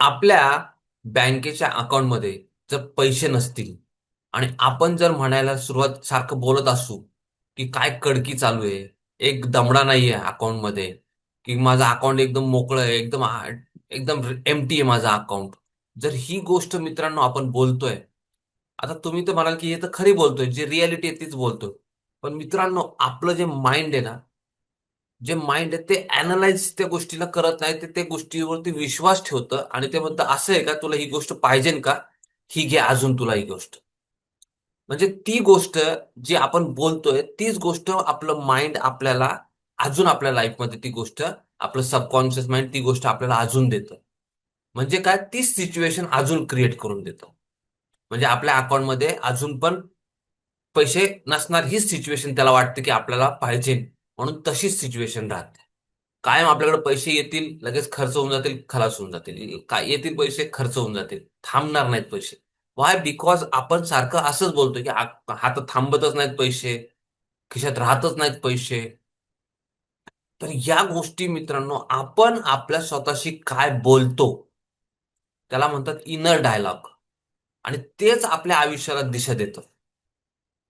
आपल्या बँकेच्या अकाउंटमध्ये जर पैसे नसतील आणि आपण जर म्हणायला सुरुवात सारखं बोलत असू की काय कडकी चालू आहे, एक दमडा नाहीये अकाउंटमध्ये, की माझं अकाउंट एकदम मोकळं आहे, एकदम एम्प्टी आहे माझं अकाउंट. जर ही गोष्ट मित्रांनो आपण बोलतोय, आता तुम्ही तर म्हणाल की हे तर खरी बोलतोय, जी रियालिटी आहे तीच बोलतोय. पण मित्रांनो, आपलं जे माइंड आहे ना, जे माइंड आहे ते अनालाइज त्या गोष्टीला करत नाही, ते त्या गोष्टीवरती विश्वास ठेवतं आणि ते म्हणतं असं आहे का, तुला ही गोष्ट पाहिजे का, ही घे अजून तुला ही गोष्ट. म्हणजे ती गोष्ट जी आपण बोलतोय तीच गोष्ट आपलं माइंड आपल्याला अजून आपल्या लाईफमध्ये ती गोष्ट, आपलं सबकॉन्शियस माइंड ती गोष्ट आपल्याला अजून देतं. म्हणजे काय, तीच सिच्युएशन अजून क्रिएट करून देतं. म्हणजे आपल्या अकाउंटमध्ये अजून पण पैसे नसणार हीच सिच्युएशन त्याला वाटते की आपल्याला पाहिजे, म्हणून तशीच सिच्युएशन राहते. कायम आपल्याकडे पैसे येतील, लगेच खर्च होऊन जातील, खलास होऊन जातील. काय येतील पैसे, खर्च होऊन जातील, थांबणार नाहीत पैसे. वाय? बिकॉज आपण सारखं असंच बोलतोय की हातात थांबतच नाहीत पैसे, खिशात राहतच नाहीत पैसे. तर या गोष्टी मित्रांनो, आपण आपल्या स्वतःशी काय बोलतो त्याला म्हणतात इनर डायलॉग. आणि तेच आपल्या आयुष्याला दिशा देतं.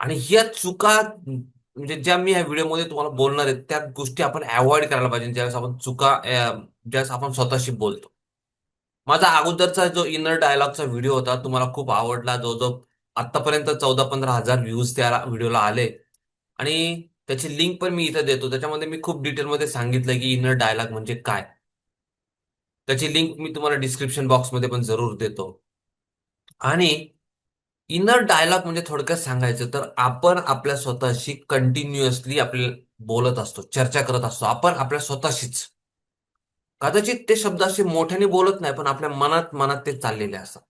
आणि ह्या चुका म्हणजे ज्या मी या व्हिडिओमध्ये तुम्हाला बोलणार आहे, त्या गोष्टी आपण अवॉइड करायला पाहिजे ज्यावेळेस आपण ज्यावेळेस आपण स्वतःशी बोलतो. माझा अगोदरचा जो इनर डायलॉगचा व्हिडिओ होता, तुम्हाला खूप आवडला. जवळजवळ आतापर्यंत 14-15 हजार व्ह्यूज त्या व्हिडिओला आले. आणि त्याची लिंक पण मी इथं देतो. त्याच्यामध्ये मी खूप डिटेलमध्ये सांगितलं की इनर डायलॉग म्हणजे काय. त्याची लिंक मी तुम्हाला डिस्क्रिप्शन बॉक्समध्ये पण जरूर देतो. आणि इनर डायलॉग म्हणजे थोडक्यात सांगायचं तर आपण आपल्या स्वतःशी कंटिन्युअसली आपले बोलत असतो, चर्चा करत असतो आपण आपल्या स्वतःशीच. कदाचित ते शब्द असे मोठ्याने बोलत नाही, पण आपल्या मनात मनात ते चाललेले असतात.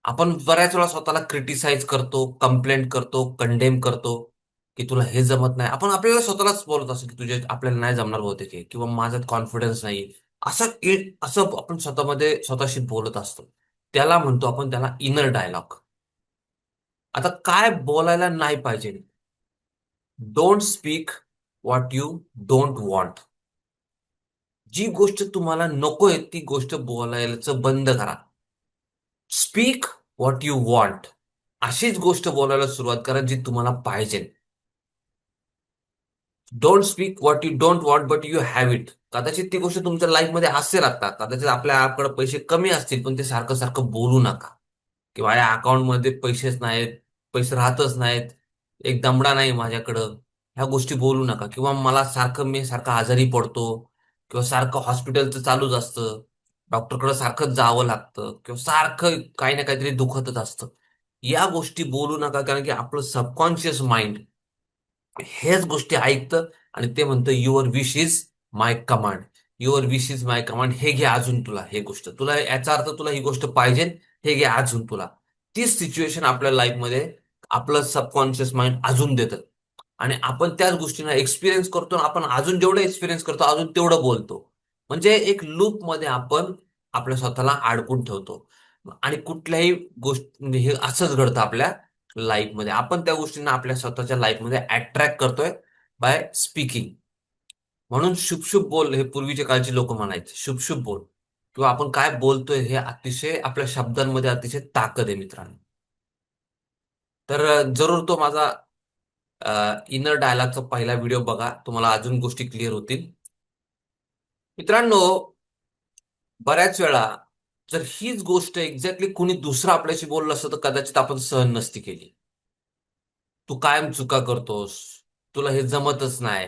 आपण बऱ्याच वेळा स्वतःला क्रिटिसाइज करतो, कंप्लेंट करतो, कंडेम करतो, की तुला हे जमत नाही. आपण आपल्याला स्वतःलाच बोलत असतो की तुझे आपल्याला नाही जमणार बहुतेक हे, किंवा माझ्यात कॉन्फिडन्स नाही. असं आपण स्वतःमध्ये स्वतःशी बोलत असतो. त्याला म्हणतो आपण, त्याला इनर डायलॉग. आता काय बोलायला नाही पाहिजे? Don't speak what you don't want. जी गोष्ट तुम्हाला नकोय ती गोष्ट बोलायचं बंद करा. Speak what you want. अशीच गोष्ट बोलायला सुरुवात करा जी तुम्हाला पाहिजे. Don't speak what you don't want but you have it. कदाचित ती गोष्ट तुमच्या लाईफमध्ये असेल आता, कदाचित आपल्याकडे पैसे कमी असतील, पण ते सारखं सारखं बोलू नका की माझ्या अकाउंटमध्ये पैसेच नाहीत, पैसे राहतच नाहीत, एक दमडा नाही माझ्याकडं. ह्या गोष्टी बोलू नका. किंवा मी सारखं आजारी पडतो, किंवा सारखं हॉस्पिटलचं चालूच असतं, डॉक्टरकडे सारखंच जावं लागतं, किंवा सारखं काही ना काहीतरी दुखतच असतं. या गोष्टी बोलू नका, कारण की आपलं सबकॉन्शियस माइंड हेच गोष्टी ऐकतं आणि ते म्हणतं your wish is my command. Your wish is my command. हे घे अजून तुला, हे गोष्ट तुला, याचा अर्थ तुला ही गोष्ट पाहिजे, हे घे अजून तुला. तीच सिच्युएशन आपल्या लाईफमध्ये आपलं सबकॉन्शियस माइंड अजून देतं. आणि आपण त्याच गोष्टींना एक्सपिरियन्स करतो आणि आपण अजून जेवढं एक्सपिरियन्स करतो अजून तेवढं बोलतो. म्हणजे एक लूप मध्ये आपण आपल्या स्वतःला अडकून ठेवतो. आणि कुठल्याही गोष्ट म्हणजे हे असंच घडतं आपल्या लाईफमध्ये. आपण त्या गोष्टींना आपल्या स्वतःच्या लाईफमध्ये अट्रॅक्ट करतोय बाय स्पीकिंग. म्हणून शुभ शुभ बोल हे पूर्वीच्या काळची लोक म्हणायचे, शुभ शुभ बोल. किंवा आपण काय बोलतोय हे अतिशय आपल्या शब्दांमध्ये अतिशय ताकद आहे मित्रांनो. तर जरूर तो माझा इनर डायलॉगचा पहिला व्हिडिओ बघा, तुम्हाला अजून गोष्टी क्लिअर होतील. मित्रांनो, बऱ्याच वेळा जर हीच गोष्ट एक्झॅक्टली कुणी दुसरं आपल्याशी बोललं असतं तर कदाचित आपण सहन नसती केली. तू कायम चुका करतोस, तुला हे जमतच नाही,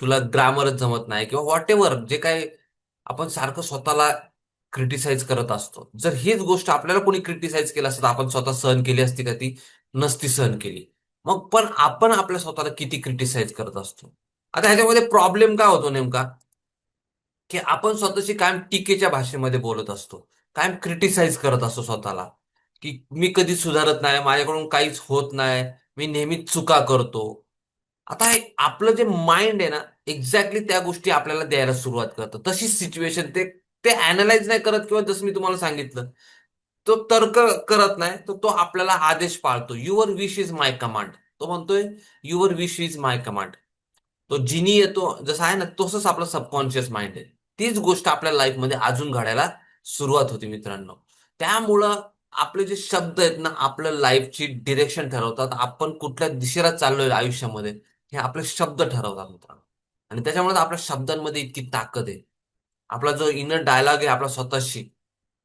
तुला ग्रामरच जमत नाही, किंवा व्हॉट एव्हर जे काय आपण सारखं स्वतःला क्रिटिसाइज करत असतो. जर हीच गोष्ट आपल्याला कोणी क्रिटिसाइज केलं असतं तर आपण स्वतः सहन केली असती का? ती नसती सहन केली. मग पण आपण आपल्या स्वतःला किती क्रिटिसाइज करत असतो. आता ह्याच्यामध्ये प्रॉब्लेम काय होतो नेमका, की आपण स्वतःशी कायम टीकेच्या भाषेमध्ये बोलत असतो, कायम क्रिटिसाइज करत असतो स्वतःला, की मी कधी सुधारत नाही, माझ्याकडून काहीच होत नाही, मी नेहमीच चुका करतो. आता आपलं जे माइंड आहे ना, एक्झॅक्टली त्या गोष्टी आपल्याला द्यायला सुरुवात करतं. तशीच सिच्युएशन ते ते अनालाइज नाही करत, किंवा जसं मी तुम्हाला सांगितलं, तो तर्क करत नाही, तर तो आपल्याला आदेश पाळतो. Your wish is my command. तो म्हणतोय your wish is my command. तो जिनी येतो जसा आहे ना, तसंच आपलं सबकॉन्शियस माइंड आहे. तीच गोष्ट आपल्या लाईफमध्ये अजून घडायला सुरुवात होती मित्रांनो. त्यामुळं आपले जे शब्द आहेत ना, आपल्या लाईफची डिरेक्शन ठरवतात. आपण कुठल्या दिशेला चाललोय आयुष्यामध्ये हे आपले शब्द ठरवतात मित्रांनो. आणि त्याच्यामुळे आपल्या शब्दांमध्ये इतकी ताकद आहे. आपला जो इनर डायलॉग आहे आपला स्वतःशी,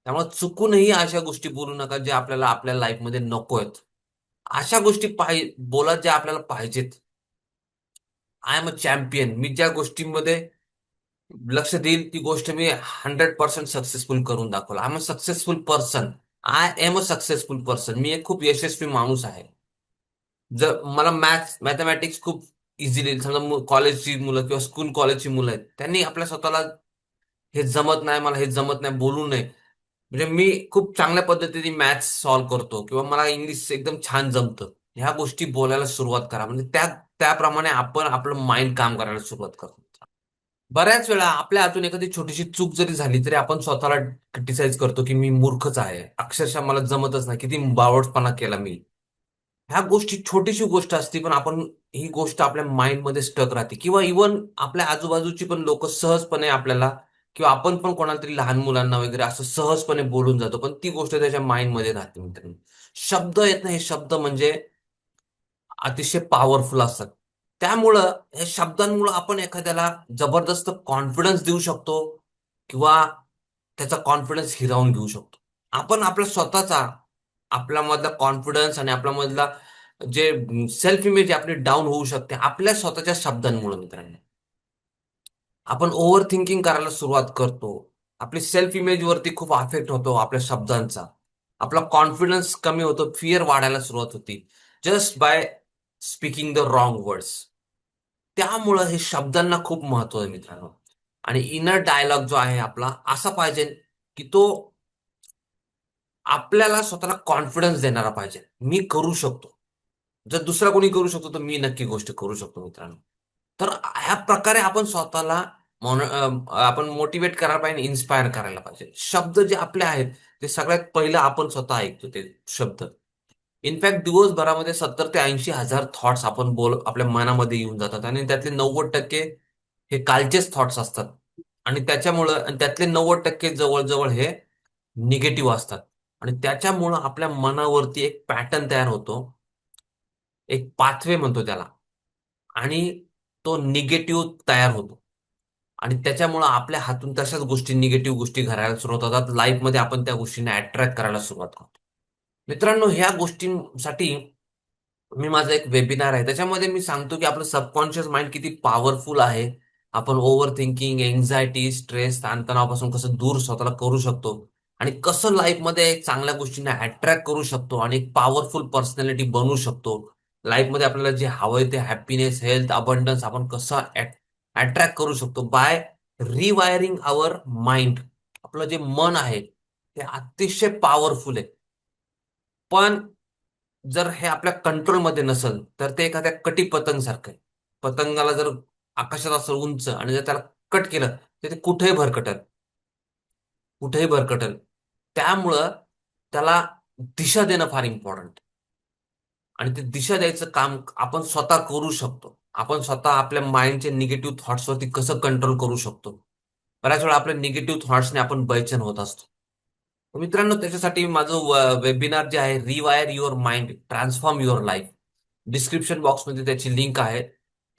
त्यामुळे चुकूनही अशा गोष्टी बोलू नका जे आपल्याला आपल्या लाईफमध्ये नको आहेत. अशा गोष्टी बोला ज्या आपल्याला पाहिजेत. I am a champion. मी ज्या गोष्टींमध्ये लक्ष देईल ती गोष्ट मी 100% सक्सेसफुल करून दाखवलं. I am a successful person. I am a successful person. मी एक खूप यशस्वी माणूस आहे. जर मला मॅथमॅटिक्स खूप इझिली समजा कॉलेजची मुलं किंवा स्कूल कॉलेजची मुलं आहेत त्यांनी आपल्या स्वतःला हे जमत नाही, मला हे जमत नाही बोलू नये. म्हणजे मी खूप चांगल्या पद्धतीने मॅथ्स सॉल्व्ह करतो किंवा मला इंग्लिश एकदम छान जमतं. ह्या गोष्टी बोलायला सुरुवात करा. म्हणजे त्याप्रमाणे आपण आपलं माइंड काम करायला सुरुवात करतो. बऱ्याच वेळा आपल्या हातून एखादी छोटीशी चूक जरी झाली तरी आपण स्वतःला क्रिटिसाइज करतो की मी मूर्खच आहे, अक्षरशः मला जमतच नाही, किती बावटपणा केला मी. ह्या गोष्टी छोटीशी गोष्ट असते पण आपण ही गोष्ट आपल्या माइंडमध्ये स्टक राहते किंवा इवन आपल्या आजूबाजूची पण लोक सहजपणे आपल्याला किंवा आपण पण कोणाला तरी लहान मुलांना वगैरे असं सहजपणे बोलून जातो पण ती गोष्ट त्याच्या माइंडमध्ये राहते मित्रांनो. शब्द आहेत ना, हे शब्द म्हणजे अतिशय पॉवरफुल असतात. त्यामुळं या शब्दांमुळं आपण एखाद्याला जबरदस्त कॉन्फिडन्स देऊ शकतो किंवा त्याचा कॉन्फिडन्स हिरावून घेऊ शकतो. आपण आपला स्वतःचा आपल्यामधला कॉन्फिडन्स आणि आपल्यामधला जे सेल्फ इमेज आपली डाऊन होऊ शकते आपल्या स्वतःच्या शब्दांमुळे मित्रांनो. आपण ओव्हर थिंकिंग करायला सुरुवात करतो. आपली सेल्फ इमेज वरती खूप अफेक्ट होतो आपल्या शब्दांचा. आपला कॉन्फिडन्स कमी होतो, फिअर वाढायला सुरुवात होती. Just by speaking the wrong words. त्यामुळं हे शब्दांना खूप महत्व आहे मित्रांनो. आणि इनर डायलॉग जो आहे आपला असा पाहिजे की तो आपल्याला स्वतःला कॉन्फिडन्स देणारा पाहिजे. मी करू शकतो. जर दुसरा कोणी करू शकतो, तर मी नक्की गोष्ट करू शकतो मित्रांनो. तर ह्या प्रकारे आपण स्वतःला आपण मोटिवेट करायला पाहिजे, इन्स्पायर करायला पाहिजे. शब्द जे आपले आहेत, ते सगळ्यात पहिलं आपण स्वतः ऐकतो ते शब्द. इनफॅक्ट दिवसभरामध्ये 70 ते 80,000 थॉट्स आपण आपल्या मनामध्ये येऊन जातात आणि त्यातले 90% हे कालचेच थॉट्स असतात. आणि त्यातले 90% जवळ-जवळ हे निगेटिव्ह असतात. आणि त्याच्यामुळं आपल्या मनावरती एक पॅटर्न तयार होतो. एक पाथवे म्हणतो त्याला. आणि तो निगेटिव्ह तयार होतो. आणि त्याच्यामुळं आपल्या हातून तशाच गोष्टी, निगेटिव्ह गोष्टी घडायला सुरुवात होतात. लाईफमध्ये आपण त्या गोष्टींना अट्रॅक्ट करायला सुरुवात करतो. मित्रांनो, ह्या गोष्टींसाठी मी माझा एक वेबिनार आहे. त्याच्यामध्ये मी सांगतो की आपलं सबकॉन्शियस माइंड किती पॉवरफुल आहे. आपण ओव्हर थिंकिंग, एन्झायटी, स्ट्रेस, ताणतणावापासून कसं दूर स्वतःला करू शकतो आणि कसं लाईफमध्ये चांगल्या गोष्टींना अट्रॅक्ट करू शकतो आणि एक पॉवरफुल पर्सनॅलिटी बनवू शकतो. लाईफमध्ये आपल्याला जे हवंय ते हॅपीनेस, हेल्थ, अबंडन्स आपण कसं अट्रॅक्ट करू शकतो बाय रिवायरिंग आवर माइंड. आपलं जे मन आहे ते अतिशय पॉवरफुल आहे. पण जर हे आपल्या कंट्रोलमध्ये नसेल तर ते एखाद्या कटी पतंग सारखं आहे. पतंगाला जर आकाशात असेल उंच आणि जर त्याला कट केलं तर ते कुठेही भरकटल, कुठेही भरकटल. त्यामुळं त्याला दिशा देणं फार इम्पॉर्टंट. आणि ते दिशा द्यायचं काम आपण स्वतः करू शकतो. आपण स्वतः आपल्या माइंडचे निगेटिव्ह थॉट्सवरती कसं कंट्रोल करू शकतो. बऱ्याच वेळा आपल्या निगेटिव्ह थॉट्सने आपण बैचेन होत असतो. तर मित्रांनो, त्याच्यासाठी माझं वेबिनार जे आहे, rewire your mind, transform your life. Description बॉक्समध्ये त्याची लिंक आहे.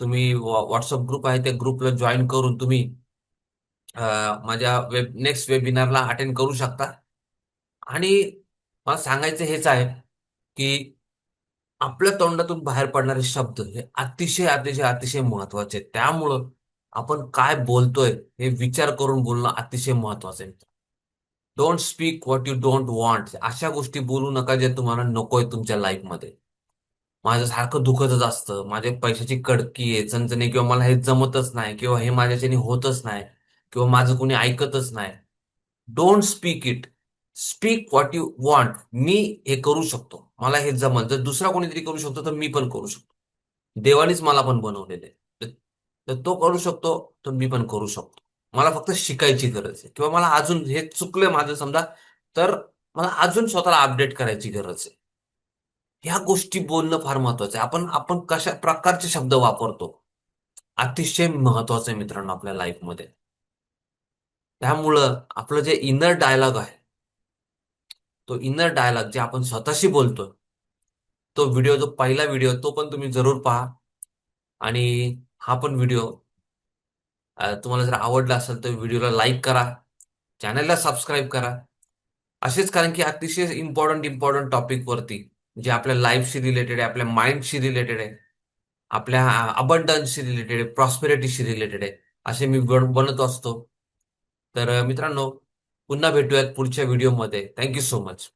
तुम्ही व्हॉट्सअप ग्रुप आहे त्या ग्रुपला जॉईन करून तुम्ही माझ्या नेक्स्ट वेबिनारला अटेंड करू शकता. आणि मला सांगायचं हेच आहे की आपल्या तोंडातून बाहेर पडणारे शब्द हे अतिशय अतिशय अतिशय महत्वाचे आहेत. त्यामुळं आपण काय बोलतोय हे विचार करून बोलणं अतिशय महत्वाचं आहे. Don't speak what you don't want. अशा गोष्टी बोलू नका जे तुम्हाला नकोय तुमच्या लाईफमध्ये. माझं सारखं दुखतच असतं, माझे पैशाची कडकी आहे, चणचणी, किंवा मला हे जमतच नाही, किंवा हे माझ्याच्याने होतच नाही, किंवा माझं कोणी ऐकतच नाही. Don't speak it. Speak what you want. मी हे करू शकतो, मला हे जमल. जर दुसरा कोणीतरी करू शकतो तर मी पण करू शकतो. देवानीच मला पण बनवलेलं आहे. तर तर तो करू शकतो तर मी पण करू शकतो. मला फक्त शिकायची गरज आहे किंवा मला अजून हे चुकलंय माझं समजा, तर मला अजून स्वतःला अपडेट करायची गरज आहे. ह्या गोष्टी बोलणं फार महत्वाचं आहे. आपण आपण कशा प्रकारचे शब्द वापरतो अतिशय महत्वाचं आहे मित्रांनो आपल्या लाईफमध्ये. त्यामुळं आपलं जे इनर डायलॉग आहे, तो इनर डायलॉग जे आपण स्वतःशी बोलतो, तो व्हिडिओ, जो पहिला व्हिडिओ, तो पण तुम्ही जरूर पहा. आणि हा पण व्हिडिओ तुम्हाला जर आवडला असेल तर व्हिडिओला लाईक करा, चॅनलला सबस्क्राईब करा. असेच, कारण की अतिशय इम्पॉर्टंट टॉपिक वरती, जे आपल्या लाईफशी रिलेटेड आहे, आपल्या माइंडशी रिलेटेड आहे, आपल्या अबंडन्सशी रिलेटेड आहे, प्रॉस्पेरिटीशी रिलेटेड आहे, असे मी बनत असतो. तर मित्रांनो, पुन्हा भेटूयात पुढच्या व्हिडिओमध्ये. Thank you so much.